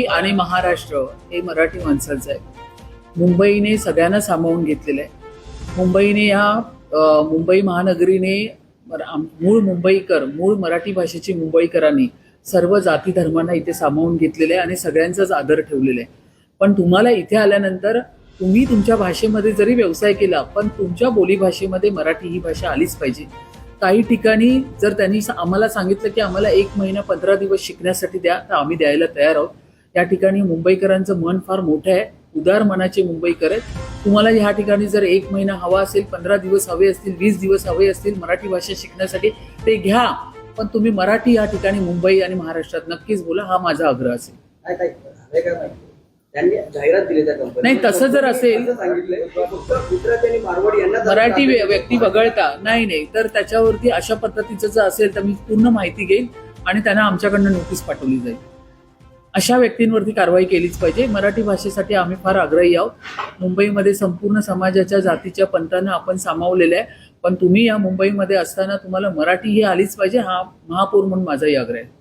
आणि महाराष्ट्र हे मराठी माणसांचं आहे. मुंबईने सगळ्यांना सामावून घेतलेलं आहे. मुंबईने मुंबई महानगरीने मूळ मराठी भाषेची मुंबईकरांनी सर्व जाती धर्मांना इथे सामावून घेतलेले आहे आणि सगळ्यांचाच आदर ठेवलेला आहे. पण तुम्हाला इथे आल्यानंतर तुम्ही तुमच्या भाषेमध्ये जरी व्यवसाय केला पण तुमच्या बोलीभाषेमध्ये मराठी ही भाषा आलीच पाहिजे. काही ठिकाणी जर त्यांनी आम्हाला सांगितलं की आम्हाला 1 महिना 15 दिवस शिकण्यासाठी द्या तर आम्ही द्यायला तयार आहोत. या ठिकाणी मुंबईकरांचं मन फार मोठं आहे, उदार मनाचे मुंबईकर आहेत. तुम्हाला ह्या ठिकाणी जर 1 महिना हवा असेल, 15 दिवस हवे असतील, 20 दिवस हवे असतील मराठी भाषा शिकण्यासाठी ते घ्या. पण तुम्ही मराठी या ठिकाणी मुंबई आणि महाराष्ट्रात नक्कीच बोला, हा माझा आग्रह असेल. त्यांनी जाहिरात दिली त्या कंपनी नाही, तसं जर असेल मराठी व्यक्ती वगळता नाही तर त्याच्यावरती अशा पद्धतीचं जर असेल तर मी पूर्ण माहिती घेईन आणि त्यांना आमच्याकडनं नोटीस पाठवली जाईल. अशा व्यक्तींवरती कारवाई केलीच पाहिजे. मराठी भाषेसाठी आम्ही फार आग्रही आहोत. मुंबईमध्ये संपूर्ण समाजाच्या जातीच्या पंथांना आपण सामावलेलं आहे. पण तुम्ही या मुंबईमध्ये असताना तुम्हाला मराठी ही आलीच पाहिजे, हा महापौर म्हणून माझाही आग्रह आहे.